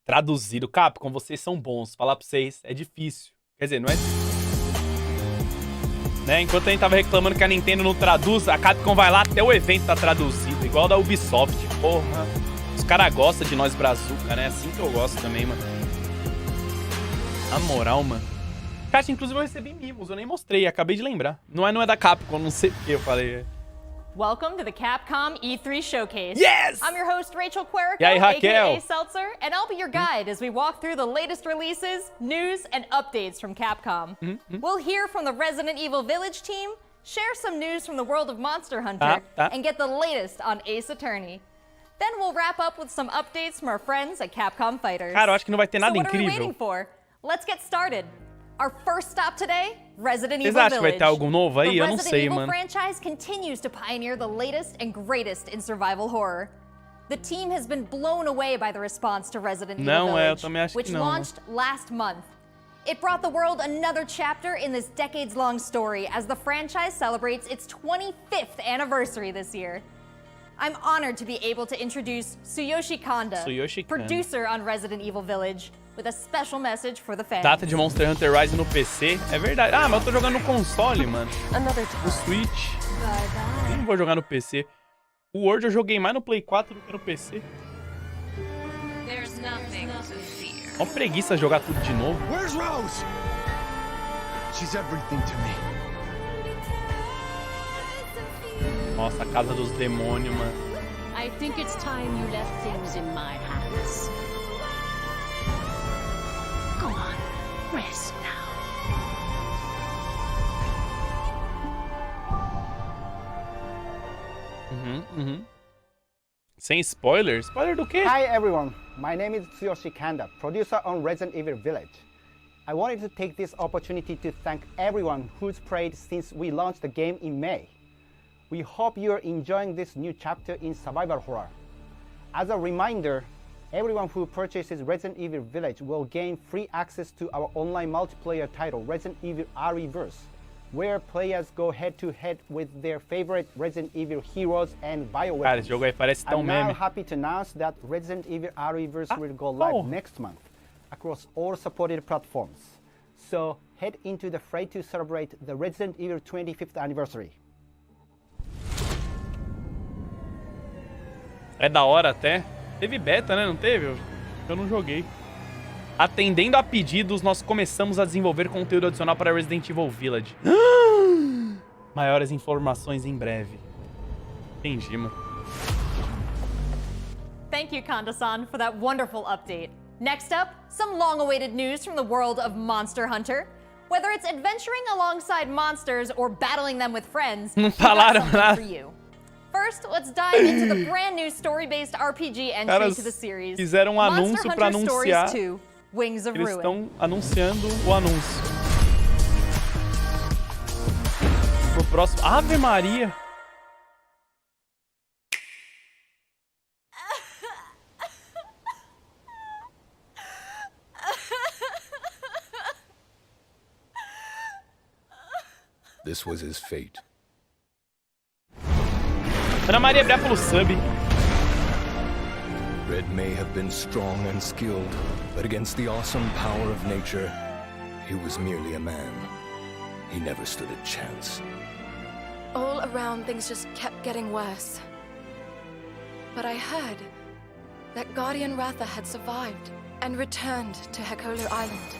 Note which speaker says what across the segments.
Speaker 1: Traduzido. Capcom, vocês são bons. Falar pra vocês é difícil. Quer dizer, não é... Né? Enquanto a gente tava reclamando que a Nintendo não traduz, a Capcom vai lá até o evento tá traduzido. Igual da Ubisoft. Porra. Os caras gostam de nós brazuca, né? Assim que eu gosto também, mano. Na moral, mano. Caixa, inclusive eu recebi mimos. Eu nem mostrei. Acabei de lembrar. Não é da Capcom. Não sei o que eu falei.
Speaker 2: Welcome to the Capcom E3 Showcase.
Speaker 1: Yes!
Speaker 2: I'm your host, Rachel Querico,
Speaker 1: E aí, Raquel?
Speaker 2: aka Seltzer, and I'll be your guide as we walk through the latest releases, news, and updates from Capcom. We'll hear from the Resident Evil Village team, share some news from the world of Monster Hunter, and get the latest on Ace Attorney. Then we'll wrap up with some updates from our friends at Capcom Fighters.
Speaker 1: Cara, eu acho que não vai ter nada
Speaker 2: so what
Speaker 1: incrível.
Speaker 2: Are we waiting for? Let's get started. Our first stop today, Resident Evil
Speaker 1: Vocês acham
Speaker 2: Village.
Speaker 1: que vai ter algo novo aí? Eu não sei,
Speaker 2: Evil
Speaker 1: mano.
Speaker 2: The Resident Evil franchise continues to pioneer the latest and greatest in survival horror. The team has been blown away by the response to Resident Evil
Speaker 1: Eu
Speaker 2: Village,
Speaker 1: também acho
Speaker 2: which
Speaker 1: que não.
Speaker 2: launched last month. It brought the world another chapter in this decades-long story as the franchise celebrates its 25th anniversary this year. I'm honored to be able to introduce Tsuyoshi Kanda, producer on Resident Evil Village, with a special message for the fans.
Speaker 1: Data de Monster Hunter Rise no PC. É verdade. Ah, mas eu tô jogando no console, mano. No Switch. Eu não vou jogar no PC. O World eu joguei mais no Play 4 do que no PC. Ó, preguiça jogar tudo de novo.
Speaker 3: Where's Rose? She's everything to me.
Speaker 1: Nossa, a casa dos demônios, mano.
Speaker 4: I think it's time you left things in my hands. Go on, rest now.
Speaker 1: Sem spoiler? Spoiler do quê?
Speaker 5: Hi everyone, my name is Tsuyoshi Kanda, producer on Resident Evil Village. I wanted to take this opportunity to thank everyone who's played since we launched the game in May. We hope you're enjoying this new chapter in survival horror. As a reminder, everyone who purchases Resident Evil Village will gain free access to our online multiplayer title, Resident Evil Re:Verse, where players go head-to-head with their favorite Resident Evil heroes and bioweapons.
Speaker 1: Cara, esse jogo aí parece tão
Speaker 5: I'm
Speaker 1: meme.
Speaker 5: now happy to announce that Resident Evil Re:Verse will go live next month across all supported platforms. So head into the fray to celebrate the Resident Evil 25th anniversary.
Speaker 1: É da hora até. Teve beta, né? Não teve? Eu não joguei. Atendendo a pedidos, nós começamos a desenvolver conteúdo adicional para Resident Evil Village. Maiores informações em breve. Entendi, mano.
Speaker 2: Thank you, Kanda-san, for that wonderful update. Next up, some long-awaited news from the world of Monster Hunter. Whether it's adventuring alongside monsters or battling them with friends, we've got something for you. First, let's dive into the brand new story-based RPG entry to the series.
Speaker 1: Fizeram anúncio para anunciar.
Speaker 2: Wings of
Speaker 1: Eles
Speaker 2: Ruin.
Speaker 1: estão anunciando o anúncio. Pro próximo. Ave Maria!
Speaker 3: This was his fate.
Speaker 1: Ana Maria, obrigado pelo sub.
Speaker 3: Red may have been strong and skilled, but against the awesome power of nature, he was merely a man. He never stood a chance.
Speaker 6: All around, things just kept getting worse. But I heard that Guardian Ratha had survived and returned to Hekolu Island.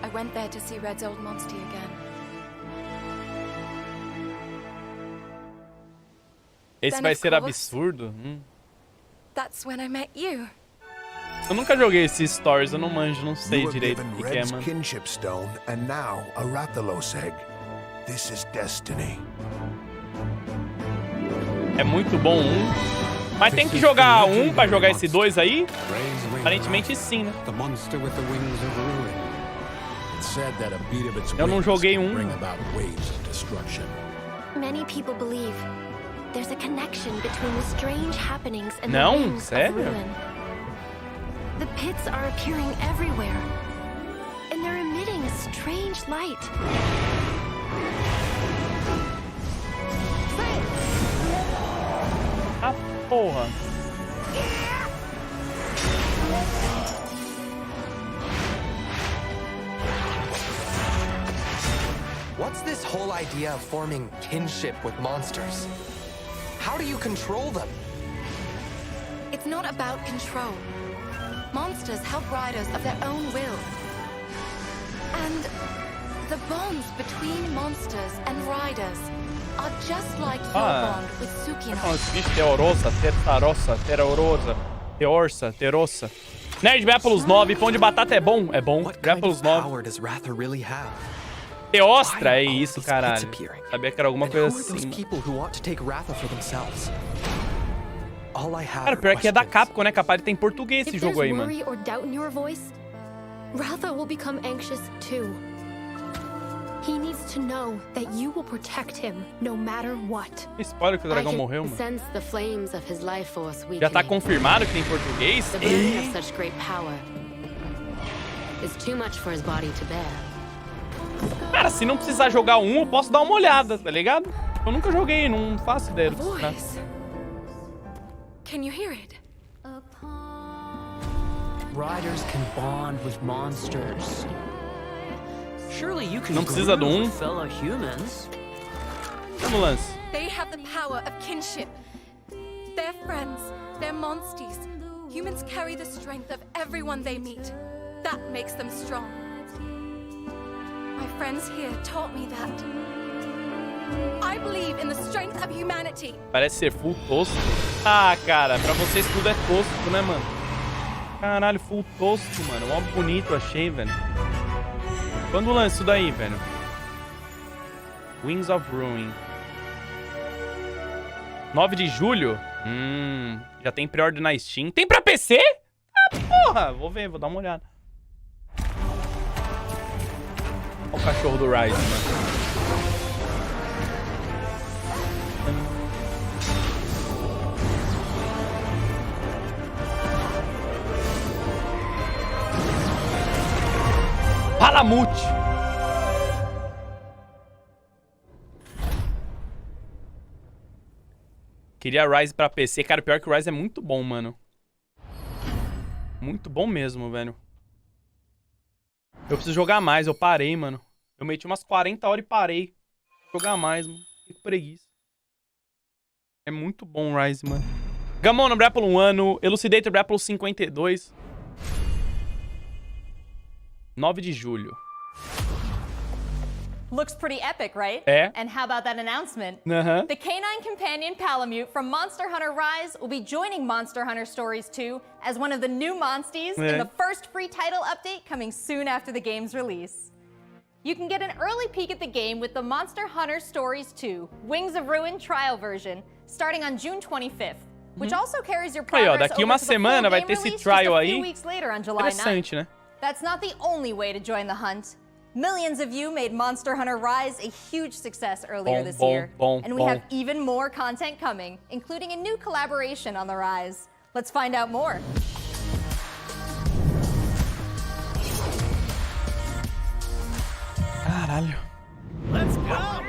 Speaker 6: I went there to see Red's old monster again.
Speaker 1: Esse vai ser absurdo.
Speaker 6: That's when I met you.
Speaker 1: Eu nunca joguei esses stories, eu não manjo, não sei direito o que é, mano.
Speaker 7: Kinship stone and now a Rathalos egg. This is destiny.
Speaker 1: É muito bom mas tem que jogar pra jogar esse 2 aí? Aparentemente sim, né? Eu não joguei
Speaker 8: Many people believe there's a connection between the strange happenings and the wings of ruin. The pits are appearing everywhere, and they're emitting a strange light.
Speaker 1: Ah, porra.
Speaker 9: What's this whole idea of forming kinship with monsters? How do you control them?
Speaker 6: It's not about control. Monsters help riders of their own will. And the bonds between monsters and riders are just like your bond with Sukino.
Speaker 1: Teorosa, Tertarossa, Terorosa, Teorsa, Terossa. Nerd Battles 9, pão de batata é bom? É bom. Battles 9. Teostra, é isso, caralho. Sabia que era alguma coisa assim. Cara, pior que é da Capcom, né? Capaz de ter em português esse jogo aí, mano.
Speaker 8: Ratha will become anxious too. He needs to know that you will protect him no matter what.
Speaker 1: Spoiler que o dragão morreu, mano.
Speaker 4: Sense the flames of his life force
Speaker 1: Já tá confirmado que tem em português?
Speaker 4: The burden of such great power is too much for his body to bear.
Speaker 1: Cara, se não precisar jogar um, eu posso dar uma olhada, tá ligado? Eu nunca joguei, não faço ideia do que se trata.
Speaker 6: Can you hear it?
Speaker 10: Riders can bond with monsters. Surely you can
Speaker 1: Não precisa do um.
Speaker 10: fellow humans.
Speaker 1: Vamos, Lance.
Speaker 6: They have the power of kinship. They're friends. They're monsties. Humans carry the strength of everyone they meet. That makes them strong. My friends here taught me that. I believe in the strength of humanity.
Speaker 1: Parece ser full tosco. Ah, cara, pra vocês tudo é tosco, né, mano? Caralho, full tosco, mano. Mó bonito, achei, velho. Quando lança isso daí, velho? Wings of Ruin. 9 de julho? Já tem pre-order na Steam. Tem pra PC? Ah, porra! Vou ver, vou dar uma olhada. Olha o cachorro do Rise, mano. Palamute! Queria Rise pra PC. Cara, pior que o Rise é muito bom, mano. Muito bom mesmo, velho. Eu preciso jogar mais. Eu parei, mano. Eu meti umas 40 horas e parei. Jogar mais, mano. Que preguiça. É muito bom o Rise, mano. Gamon no Brapple 1 ano. Elucidator Brapple 52. 9 de julho.
Speaker 2: Looks pretty epic, right?
Speaker 1: É.
Speaker 2: And how about that announcement? The canine companion Palamute from Monster Hunter Rise will be joining Monster Hunter Stories 2 as one of the new monsties in the first free title update coming soon after the game's release. You can get an early peek at the game with the Monster Hunter Stories 2 Wings of Ruin trial version starting on June 25th, which also carries your progress
Speaker 1: daqui uma semana vai ter esse trial aí. Interessante, né?
Speaker 2: That's not the only way to join the hunt. Millions of you made Monster Hunter Rise a huge success earlier this year. And we have even more content coming, including a new collaboration on the Rise. Let's find out more.
Speaker 1: Caralho.
Speaker 11: Let's go!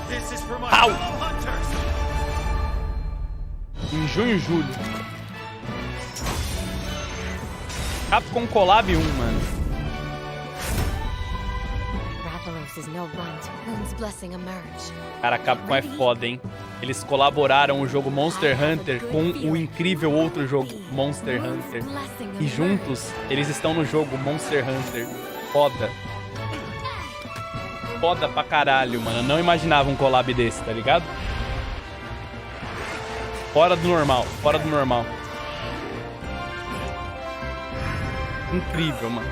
Speaker 11: This is for my fellow hunters.
Speaker 1: Em junho e julho. Capcom Collab 1, mano. Cara, a Capcom é foda, hein? Eles colaboraram o jogo Monster Hunter com o incrível outro jogo Monster Hunter. E juntos, eles estão no jogo Monster Hunter. Foda. Foda pra caralho, mano. Eu não imaginava um collab desse, tá ligado? Fora do normal, fora do normal. Incrível, mano.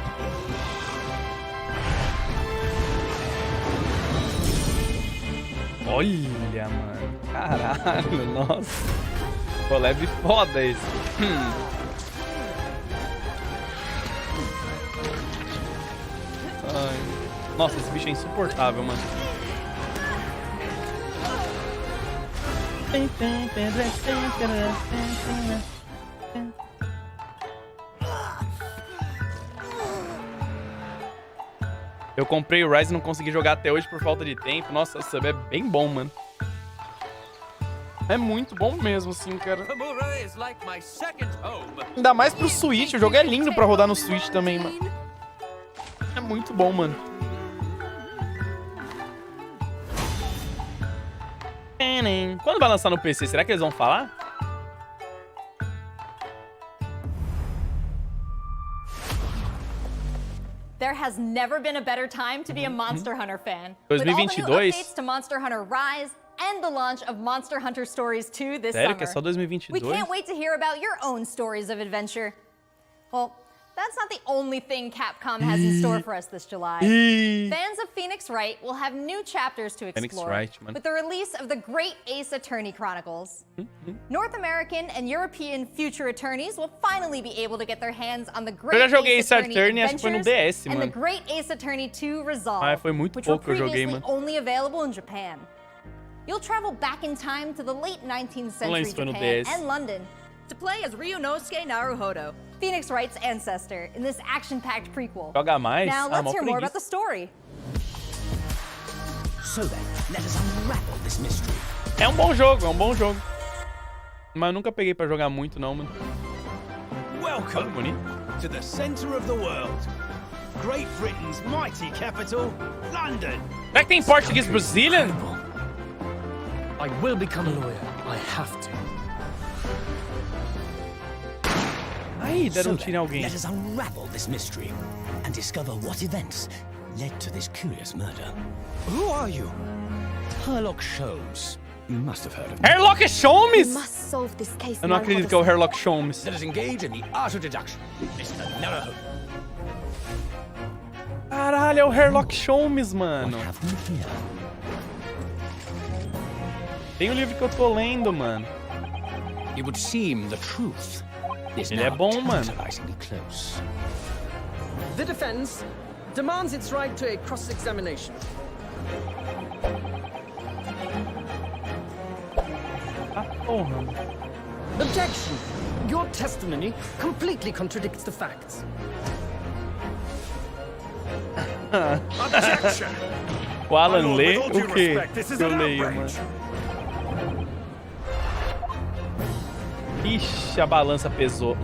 Speaker 1: Olha, mano. Caralho, nossa. Collab foda esse. Ai. Nossa, esse bicho é insuportável, mano. Eu comprei o Rise e não consegui jogar até hoje por falta de tempo. Nossa, esse sub é bem bom, mano. É muito bom mesmo, assim, cara. Ainda mais pro Switch. O jogo é lindo pra rodar no Switch também, mano. É muito bom, mano. Quando vai lançar no PC, será que eles vão falar?
Speaker 2: There has never been a better time to be a Monster Hunter fan. With all the new
Speaker 1: 2022.
Speaker 2: updates to Monster Hunter Rise and the launch of Monster Hunter Stories 2 this
Speaker 1: Sério
Speaker 2: summer.
Speaker 1: que é só 2022?
Speaker 2: We can't wait to hear about your own stories of adventure. Well, that's not the only thing Capcom has in store for us this July. Fans of Phoenix Wright will have new chapters to explore with the release of the Great Ace Attorney Chronicles. North American and European future attorneys will finally be able to get their hands on the Great Ace Attorney
Speaker 1: acho que foi no
Speaker 2: Adventures
Speaker 1: DS,
Speaker 2: and
Speaker 1: mano.
Speaker 2: the Great Ace Attorney 2 Resolve,
Speaker 1: Foi muito
Speaker 2: which were
Speaker 1: pouco que eu joguei,
Speaker 2: previously
Speaker 1: mano.
Speaker 2: only available in Japan. You'll travel back in time to the late 19th century
Speaker 1: se foi no
Speaker 2: Japan
Speaker 1: DS.
Speaker 2: and London to play as Ryunosuke Naruhodo, Phoenix Wright's ancestor, in this action-packed prequel.
Speaker 1: Joga mais?
Speaker 2: Now
Speaker 1: Ah,
Speaker 2: let's
Speaker 1: mó
Speaker 2: hear more about
Speaker 1: preguiça.
Speaker 2: the story.
Speaker 12: So then, let us unravel this mystery.
Speaker 1: É um bom jogo, é um bom jogo. Mas nunca peguei pra jogar muito, não, mano.
Speaker 11: Welcome
Speaker 1: bonito.
Speaker 11: to the center of the world. Great Britain's mighty capital, London.
Speaker 1: Será que tem português Brazilian?
Speaker 10: I will become a lawyer. I have to.
Speaker 1: Aí, deram
Speaker 12: So
Speaker 1: tiro em
Speaker 12: then,
Speaker 1: alguém.
Speaker 12: let us unravel this mystery and discover what events led to this curious murder.
Speaker 11: Who are you?
Speaker 12: Herlock Sholmes. You must have heard of me.
Speaker 1: Herlock Sholmes?
Speaker 8: Must solve this case.
Speaker 1: Eu não acredito que é o Herlock Sholmes.
Speaker 12: Let us engage in the art of deduction. Mr. Naraho.
Speaker 1: Caralho, é o Herlock Sholmes, mano.
Speaker 12: What have we here?
Speaker 1: Tem um livro que eu tô lendo, mano.
Speaker 12: It would seem the truth is
Speaker 1: Ele é
Speaker 12: now
Speaker 1: bom, mano.
Speaker 12: tantalizingly close.
Speaker 13: The defense demands its right to a cross-examination.
Speaker 1: Ah, porra.
Speaker 13: Objection! Your testimony completely contradicts the facts.
Speaker 11: Objection!
Speaker 1: O Alan
Speaker 11: My lord,
Speaker 1: lê
Speaker 11: with all due
Speaker 1: o quê?
Speaker 11: respect, this is
Speaker 1: Eu
Speaker 11: an
Speaker 1: leio,
Speaker 11: outrage.
Speaker 1: mano. Ixi, a balança pesou.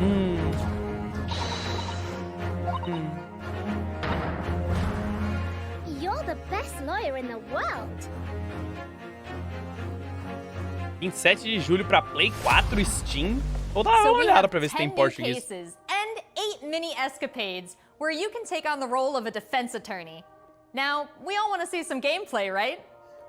Speaker 8: You're the best lawyer in the world.
Speaker 1: 27 de julho pra Play 4 Steam. Vou dar uma
Speaker 2: So we
Speaker 1: olhada
Speaker 2: have
Speaker 1: pra ver se
Speaker 2: 10
Speaker 1: tem
Speaker 2: new
Speaker 1: português.
Speaker 2: cases and 8 mini escapades where you can take on the role of a defense attorney. Now, we all want to see some gameplay, right?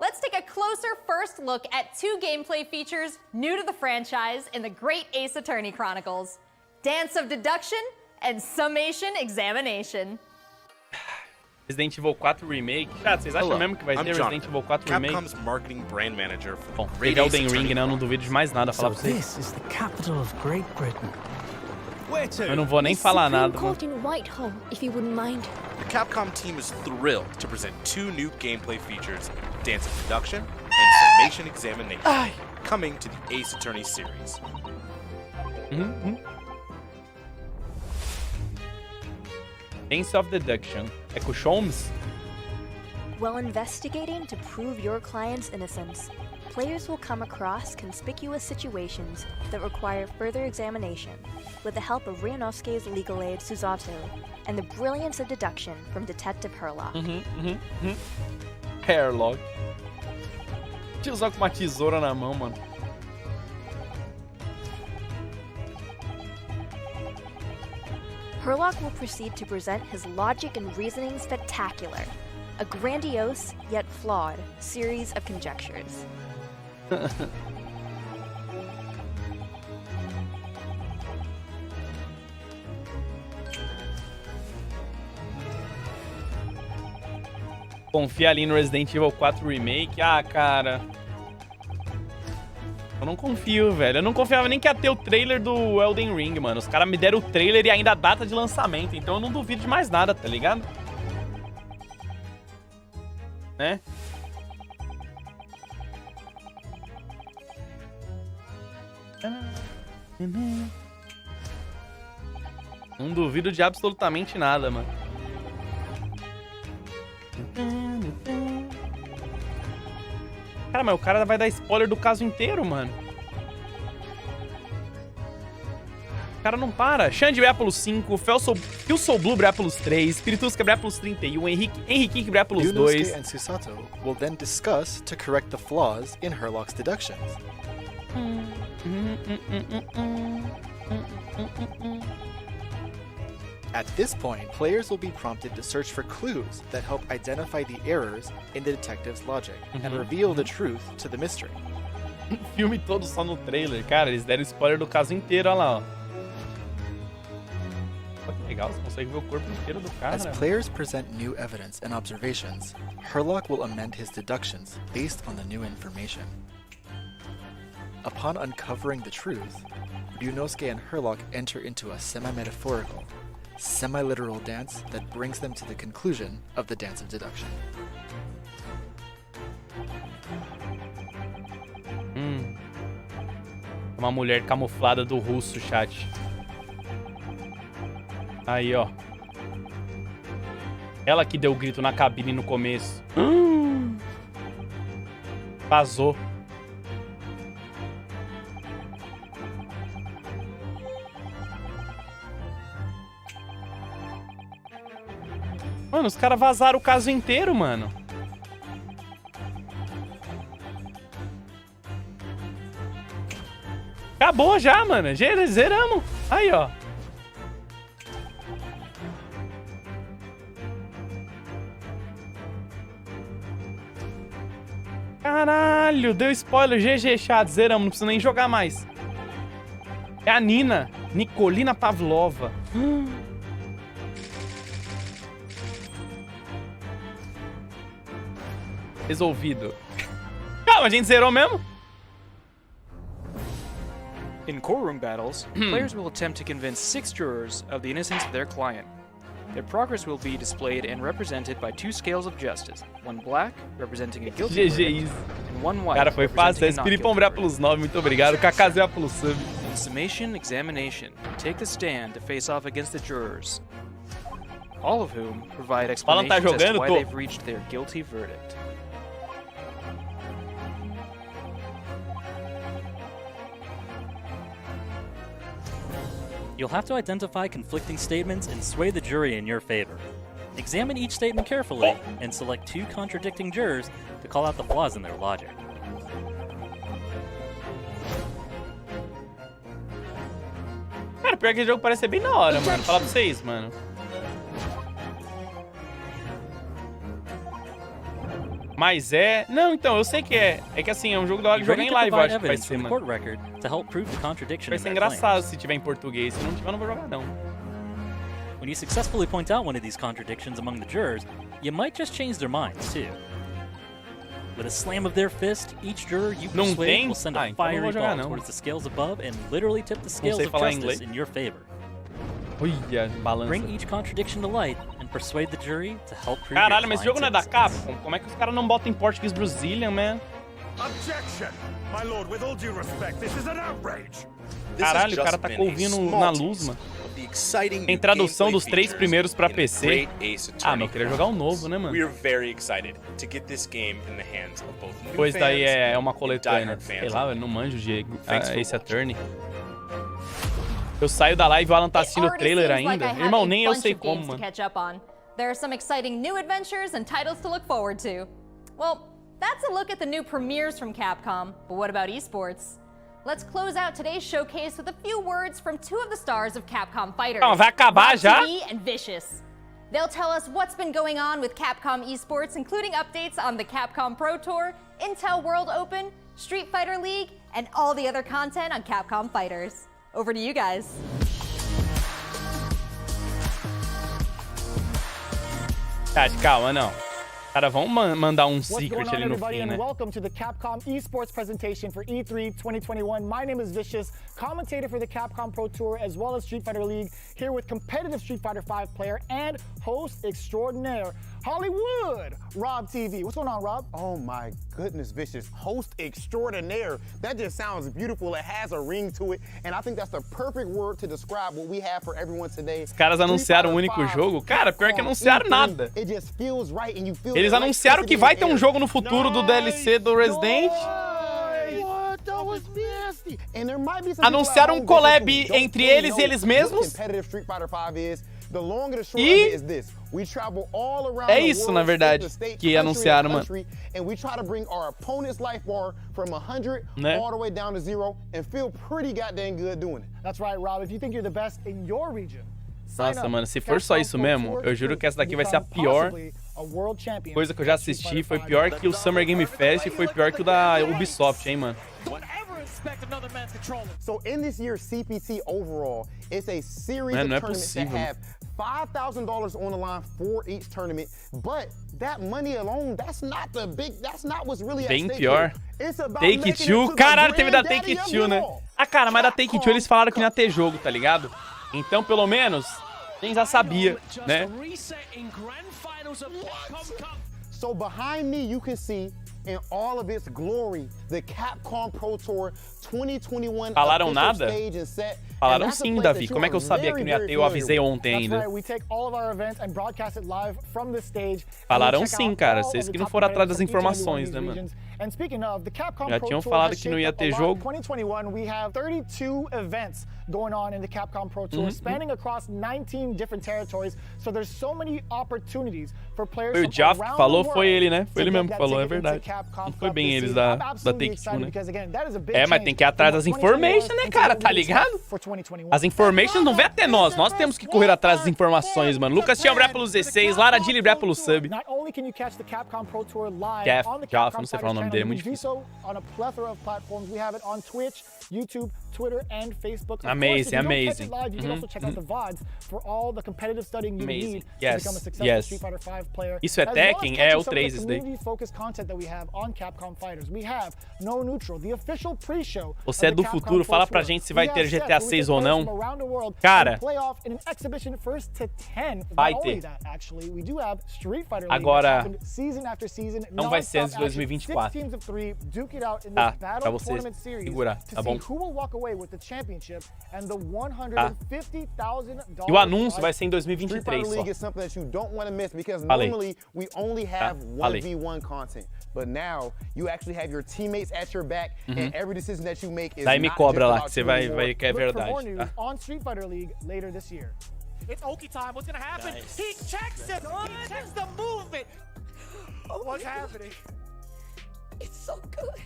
Speaker 2: Let's take a closer first look at 2 gameplay features new to the franchise in the Great Ace Attorney Chronicles: Dance of Deduction and Summation Examination.
Speaker 1: Resident Evil 4 Remake. Cara, vocês acham mesmo que vai ter Resident Evil 4 Remake?
Speaker 14: Capcom's marketing brand manager for
Speaker 1: Bom, teve Elden Ring, né? Eu não duvido de mais nada falar pra vocês.
Speaker 10: This is the capital of Great Britain.
Speaker 11: Where to?
Speaker 1: Eu não vou nem falar nada. Mano.
Speaker 8: Court in Whitehall, if you wouldn't mind.
Speaker 14: The Capcom team is thrilled to present 2 new gameplay features, Dance of Deduction and Summation Examination, coming to the Ace Attorney series.
Speaker 1: Dance of Deduction. É com o Sholmes?
Speaker 15: While investigating to prove your client's innocence, players will come across conspicuous situations that require further examination with the help of Ryunosuke's legal aid Susato and the brilliance of deduction from Detective Herlock.
Speaker 1: Herlock. Deixa eu usar com uma tesoura na mão, mano.
Speaker 15: Herlock will proceed to present his logic and reasoning spectacular, a grandiose yet flawed series of conjectures.
Speaker 1: Confia ali no Resident Evil 4 Remake. Ah, cara. Eu não confio, velho. Eu não confiava nem que ia ter o trailer do Elden Ring, mano. Os caras me deram o trailer e ainda a data de lançamento. Então eu não duvido de mais nada, tá ligado? Né? Não duvido de absolutamente nada, mano. Cara, mas o cara vai dar spoiler do caso inteiro, mano. cara não para. Xande vai pelos 5, Phil Soul Blue vai pelos 3, Spiritusca vai pelos 31, Henrique vai pelos 2.
Speaker 16: Yunosuke and Susato will then discuss to correct the flaws in Herlock's deductions. At this point, players will be prompted to search for clues that help identify the errors in the detective's logic and reveal the truth to the mystery.
Speaker 1: Filme todo só no trailer. Cara, eles deram spoiler do caso inteiro, olha lá, ó. Olha que legal, você consegue ver o corpo inteiro do cara.
Speaker 16: As players present new evidence and observations, Herlock will amend his deductions based on the new information. Upon uncovering the truth, Ryunosuke and Herlock enter into a semi-metaphorical, semi-literal dance that brings them to the conclusion of the dance of deduction.
Speaker 1: Uma mulher camuflada do russo, chat. Aí, ó. Ela que deu o grito na cabine no começo. Vazou. Mano, os caras vazaram o caso inteiro, mano. Acabou já, mano. Zeramos. Aí, ó. Caralho, deu spoiler. GG, chat. Zeramos. Não precisa nem jogar mais. É a Nina. Nikolina Pavlova. Resolvido. Calma, a gente zerou mesmo?
Speaker 17: In Courtroom Battles, players will attempt to convince 6 jurors of the innocence of their client. Their progress will be displayed and represented by 2 scales of justice, one black, representing a guilty verdict, and one white,
Speaker 1: cara, foi fácil. Spiripão brilhar pelos 9, muito obrigado. Kakazé pelo sub.
Speaker 17: In summation examination, take the stand to face off against the jurors, all of whom provide explanations as to why they've reached their guilty verdict.
Speaker 18: You'll have to identify conflicting statements and sway the jury in your favor. Examine each statement carefully and select 2 contradicting jurors to call out the flaws in their logic.
Speaker 1: Cara, pior que o jogo parece ser bem da hora, mano. Falar pra vocês, mano. Mas é... Não, então, eu sei que é. É que assim, é um jogo da hora de jogar em live, eu acho que vai ser, mano. Vai ser engraçado se tiver em português. Se não tiver, eu não vou jogar, não.
Speaker 18: When you successfully point out one of these contradictions among the jurors, you might just change their minds, too. With a slam of their fist, each juror you persuade will send a fiery ball towards the scales above and literally tip the scales of justice in your favor.
Speaker 1: Uia, balança.
Speaker 18: Bring each contradiction to light and persuade the jury to help prove
Speaker 1: Caralho, mas esse jogo não é da Capcom? Como é que os caras não botam em português Brazilian, man?
Speaker 11: Objection! My lord, with all due respect, this is an outrage.
Speaker 1: Caralho, o cara tá ouvindo na luz, mano. Tem tradução dos 3 primeiros pra PC. Ah, mas eu queria jogar um novo, né, mano? Pois daí é uma coletânea. Sei lá, eu não manjo de Ace Attorney. Eu saio da live e o Alan tá assistindo o trailer ainda. Irmão, nem eu sei como, mano.
Speaker 2: There are some exciting new adventures and titles to look forward to. Well, that's a look at the new premieres from Capcom, but what about esports? Let's close out today's showcase with a few words from 2 of the stars of Capcom fighters,
Speaker 1: vai acabar já?
Speaker 2: and Vicious. They'll tell us what's been going on with Capcom esports, including updates on the Capcom Pro Tour, Intel World Open, Street Fighter League, and all the other content on Capcom Fighters. Over to you guys.
Speaker 1: Tá, calma, não. Cara, vamos mandar secret ali no fim, né?
Speaker 19: Welcome to the Capcom esports presentation for E3 2021. My name is Vicious, commentator for the Capcom Pro Tour as well as Street Fighter League, here with competitive Street Fighter V player and host extraordinaire, Hollywood, Rob TV. What's going on, Rob?
Speaker 20: Oh my goodness, Vicious. Host extraordinaire. That just sounds beautiful. It has a ring to it. And I think that's the perfect word to describe what we have for everyone today.
Speaker 1: Os caras anunciaram um único jogo? Cara, pior que anunciaram nada.
Speaker 20: It just feels right and you feel
Speaker 1: Eles anunciaram que vai ter um jogo no futuro do DLC do Resident. Anunciaram um collab entre eles e eles mesmos. E é isso, na verdade, que anunciaram, mano. Né? Nossa, mano, se for só isso mesmo, eu juro que essa daqui vai ser a pior coisa que eu já assisti. Foi pior que o Summer Game Fest e foi pior que o da Ubisoft, hein, mano.
Speaker 20: So in this year's CPT overall, it's a series of tournaments that have $5,000 on the line for each tournament, but that money alone, that's not what's really at stake.
Speaker 1: Bem pior. Take-Two, caralho, teve da Take-Two, né? Ah, cara, mas da Take-Two eles falaram que não ia ter jogo, tá ligado? Então, pelo menos, quem já sabia, né?
Speaker 20: So behind me, you can see in all of its glory, the Capcom Pro Tour 2021
Speaker 1: Falaram nada?
Speaker 20: stage and set.
Speaker 1: Falaram sim, Davi. Como é que eu sabia que não ia ter? Eu avisei ontem ainda. Falaram sim, cara. Vocês que não foram atrás das informações, né, mano? Já tinham falado que não ia ter jogo.
Speaker 19: 2021, we have 32 events going on in the Capcom Pro Tour, spanning across 19 different territories. So there's so many opportunities for players
Speaker 1: Foi o Jeff que falou, foi ele, né? Foi ele mesmo que falou, é verdade. Não foi bem eles da Take-Two, né? É, mas tem que ir atrás das informations, né, cara? Tá ligado? As informations não vêm até nós. Nós temos que correr atrás das informações, mano. Lucas Tião, obrigado pelo 16. Lara Dilly, obrigado pelo sub. Jeff, não sei falar o nome dele, é muito difícil.
Speaker 19: YouTube, Twitter, and Facebook.
Speaker 1: Amazing, amazing.
Speaker 19: You can also check out the VODs for all the competitive studying you need to become a successful Street Fighter V player.
Speaker 1: Isso é Tekken? É o 3 isso daí. Você é do futuro, fala pra gente se vai ter GTA 6 ou não. Cara, vai ter. Agora, não vai ser antes de 2024. Tá, pra vocês segurar, tá bom? E o anúncio vai ser em 2023 só. Falei. Falei. Daí me cobra lá, que você vai ver que é verdade.
Speaker 11: It's Oki time. What's gonna happen? Nice. He checks it. He checks the movement. What's happening?
Speaker 20: It's so good.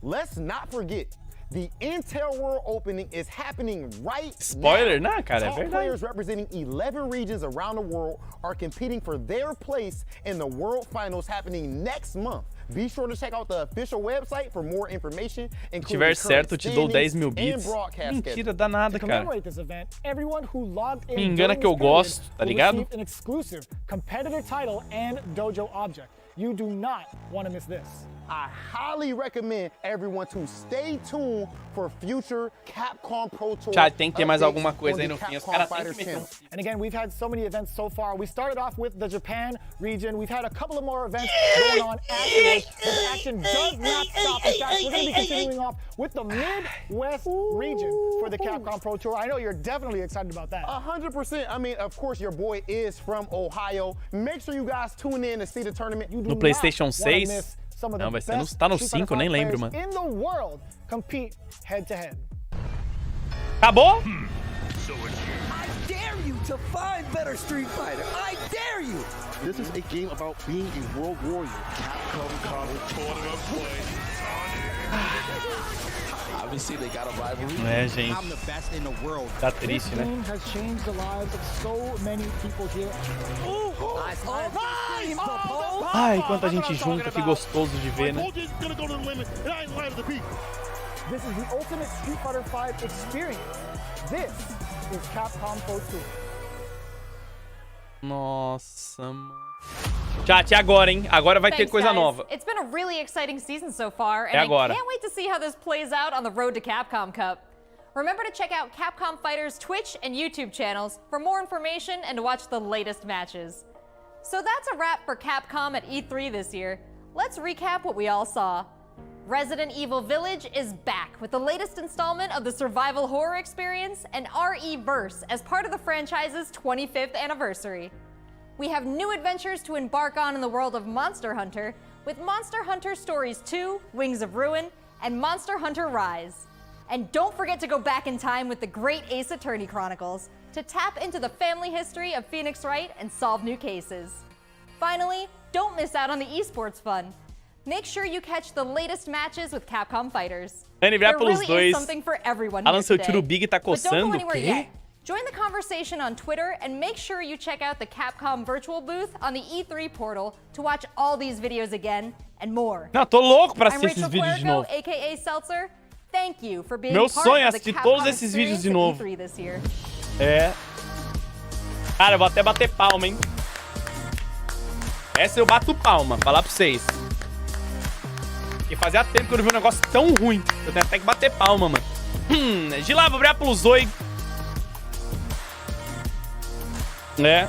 Speaker 20: Let's not forget, the Intel World Opening is happening right
Speaker 1: Spoiler,
Speaker 20: now.
Speaker 1: Nah, cara,
Speaker 20: Top players representing 11 regions around the world are competing for their place in the World Finals happening next month. Be sure to check out the official website for more information.
Speaker 1: Se tiver certo, eu te dou 10 mil bits. Mentira danada, cara. Me engana que eu gosto, tá ligado?
Speaker 19: You do not want to miss this.
Speaker 20: I highly recommend everyone to stay tuned for future Capcom Pro Tour.
Speaker 1: Já tem que ter mais alguma coisa aí no fim. Os caras têm que meter.
Speaker 19: And again, we've had so many events so far. We started off with the Japan region. We've had a couple of more events going on afterwards. The action does not stop. In fact, we're going to be continuing off with the Midwest region for the Capcom Pro Tour. I know you're definitely excited about that.
Speaker 20: 100%. I mean, of course, your boy is from Ohio. Make sure you guys tune in to see the tournament.
Speaker 1: No PlayStation 6? Não, vai ser tá no 5, eu nem lembro, mano. Acabou?
Speaker 11: I dare you to find better Street Fighter. I dare you.
Speaker 21: This is a game about being a world warrior. Capcom tournament play. Obviously they got a rivalry.
Speaker 1: É, gente. Tá triste, né? Ai, quanta gente junta, que gostoso de ver, né?
Speaker 19: This is the ultimate Street Fighter V experience. This is Capcom Pro Tour.
Speaker 1: Nossa, mano. Chat, e agora, hein? Agora vai ter coisa nova.
Speaker 2: It's been a really exciting season so far, and
Speaker 1: agora.
Speaker 2: I can't wait to see how this plays out on the road to Capcom Cup. Remember to check out Capcom Fighters' Twitch and YouTube channels for more information and to watch the latest matches. So that's a wrap for Capcom at E3 this year. Let's recap what we all saw. Resident Evil Village is back with the latest installment of the survival horror experience and RE-Verse as part of the franchise's 25th anniversary. We have new adventures to embark on in the world of Monster Hunter, with Monster Hunter Stories 2, Wings of Ruin, and Monster Hunter Rise. And don't forget to go back in time with the great Ace Attorney Chronicles to tap into the family history of Phoenix Wright and solve new cases. Finally, don't miss out on the esports fun. Make sure you catch the latest matches with Capcom fighters. There really is something for everyone here today.
Speaker 1: Alanzoka Big tá
Speaker 2: But don't go
Speaker 1: coçando, o
Speaker 2: anywhere
Speaker 1: quê?
Speaker 2: yet. Join the conversation on Twitter and make sure you check out the Capcom virtual booth on the E3 portal to watch all these videos again and more.
Speaker 1: Não, tô louco pra
Speaker 2: I'm
Speaker 1: assistir esses
Speaker 2: Rachel
Speaker 1: vídeos de
Speaker 2: Puerco,
Speaker 1: novo.
Speaker 2: aka Seltzer. Thank you for being
Speaker 1: Meu
Speaker 2: part
Speaker 1: sonho é
Speaker 2: of the
Speaker 1: assistir
Speaker 2: Capcom
Speaker 1: todos esses vídeos de
Speaker 2: experience
Speaker 1: novo.
Speaker 2: at E3 this year.
Speaker 1: É. Cara, eu vou até bater palma, hein? Essa eu bato palma, falar pra vocês. E fazia tempo que eu não vi um negócio tão ruim. Eu tenho até que bater palma, mano. De lá, vou abrir pro Zoe. É.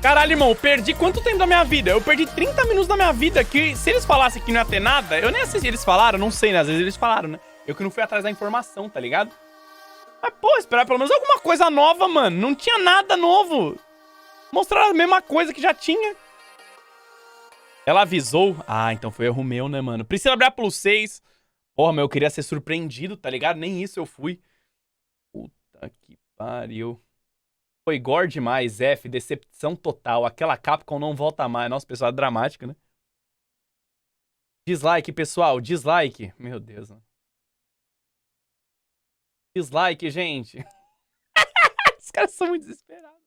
Speaker 1: Caralho, irmão, eu perdi quanto tempo da minha vida? Eu perdi 30 minutos da minha vida, que se eles falassem que não ia ter nada, eu nem assisti. Eles falaram, não sei, né? Às vezes eles falaram, né? Eu que não fui atrás da informação, tá ligado? Mas, pô, esperar pelo menos alguma coisa nova, mano. Não tinha nada novo. Mostraram a mesma coisa que já tinha. Ela avisou. Ah, então foi erro meu, né, mano? Precisa abrir plus 6. Porra, mas eu queria ser surpreendido, tá ligado? Nem isso eu fui. Puta que pariu. Foi gore demais, F. Decepção total. Aquela Capcom não volta mais. Nossa, pessoal, é dramático, né? Dislike, pessoal. Dislike. Meu Deus, mano. Dislike, gente. Os caras são muito desesperados.